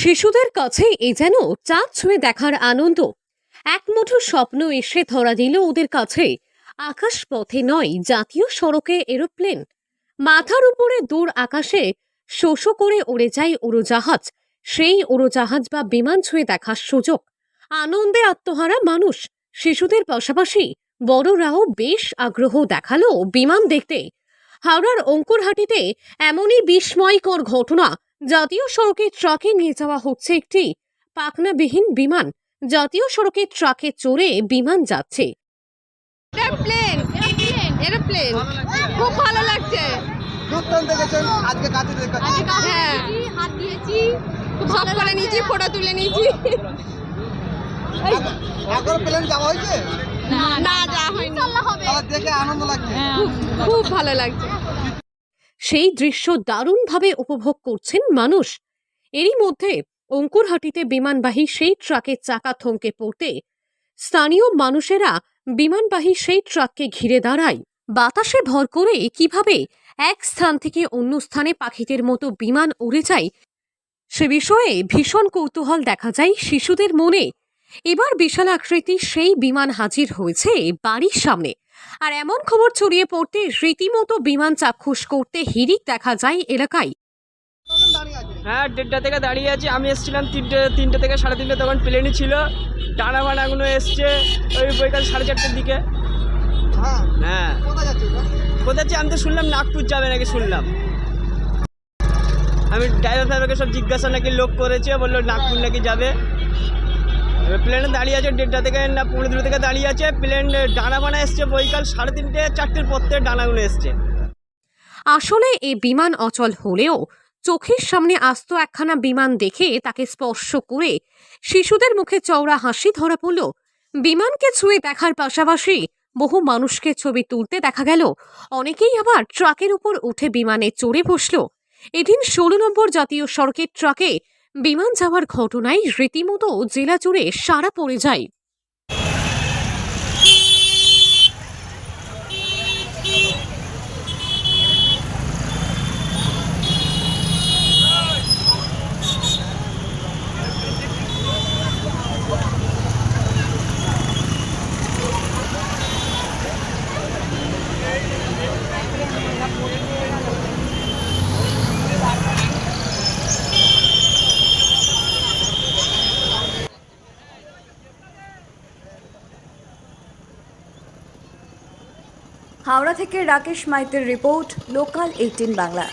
শিশুদের কাছে এ যেন চাঁদ ছুঁয়ে দেখার আনন্দ। এক মুঠো স্বপ্ন এসে ধরা দিল ওদের কাছে। আকাশ পথে নয়, জাতীয় সড়কে এরোপ্লেন। মাথার উপরে দূর আকাশে শো শো করে উড়ে যায় উড়োজাহাজ। সেই উড়োজাহাজ বা বিমান ছুঁয়ে দেখার সুযোগ। আনন্দে আত্মহারা মানুষ। শিশুদের পাশাপাশি বড়রাও বেশ আগ্রহ দেখালো বিমান দেখতে। হাওড়ার অঙ্কুরহাটিতে এমনই বিস্ময়কর ঘটনা। জাতীয় সড়কে ট্রাকে নিয়ে যাওয়া হচ্ছে একটি পাখনাবিহীন বিমান। জাতীয় সড়কে ট্রাকে চড়ে বিমান যাচ্ছে। এরোপ্লেন এরোপ্লেন খুব ভালো লাগছে। হ্যাঁ, হাত দিয়েছি, সব করে নিয়েছি, ফটো তুলে নিয়েছি। একবার প্লেন যাওয়া হয়েছে? না, যাওয়া হয়নি। ইনশাআল্লাহ হবে। দেখে আনন্দ লাগছে। খুব ভালো লাগছে। সেই দৃশ্য দারুণভাবে উপভোগ করছেন মানুষ। এরই মধ্যে অঙ্কুরহাটিতে বিমানবাহী সেই ট্রাকের চাকা থমকে পড়তে স্থানীয় মানুষেরা বিমানবাহী সেই ট্রাককে ঘিরে দাঁড়ায়। বাতাসে ভর করে কিভাবে এক স্থান থেকে অন্য স্থানে পাখিদের মতো বিমান উড়ে যায় সে বিষয়ে ভীষণ কৌতূহল দেখা যায় শিশুদের মনে। এবার বিশাল আকৃতির সেই বিমান হাজির হয়েছে বাড়ির সামনে। আর এমন খবর ছড়িয়ে পড়তে রীতিমতো বিমান চাক্ষুষ করতে হিড়িক দেখা যায় এলাকায়। হ্যাঁ, 1:30 থেকে দাঁড়িয়ে আছি। আমি এসেছিলাম 3টে থেকে 3:30, তখন প্লেনই ছিল। ডানা বানাগুলো এসছে ওই বৈকাল 4:30টার দিকে। হ্যাঁ, কোথায় যাচ্ছে? আমি তো শুনলাম নাগপুর যাবে নাকি শুনলাম। আমি ড্রাইভার সাহেবকে সব জিজ্ঞাসা নাকি লোক করেছে, বললো নাগপুর নাকি যাবে। এবার প্লেনে দাঁড়িয়ে আছে 1:30 থেকে না 15 থেকে দাঁড়িয়ে আছে। প্লেন ডানা বানা এসছে বৈকাল 3:30 4টের পর থেকে ডানাগুলো এসছে। আসলে এই বিমান অচল হলেও চোখের সামনে আস্ত একখানা বিমান দেখে তাকে স্পর্শ করে শিশুদের মুখে চওড়া হাসি ধরা পড়ল। বিমানকে ছুঁয়ে দেখার পাশাপাশি বহু মানুষকে ছবি তুলতে দেখা গেল। অনেকেই আবার ট্রাকের উপর উঠে বিমানে চড়ে বসল। এদিন 16 নম্বর জাতীয় সড়কের ট্রাকে বিমান যাওয়ার ঘটনায় রীতিমতো জেলা জুড়ে সাড়া পড়ে যায়। হাওড়া থেকে রাকেশ মাইতের রিপোর্ট, লোকাল 18 বাংলা।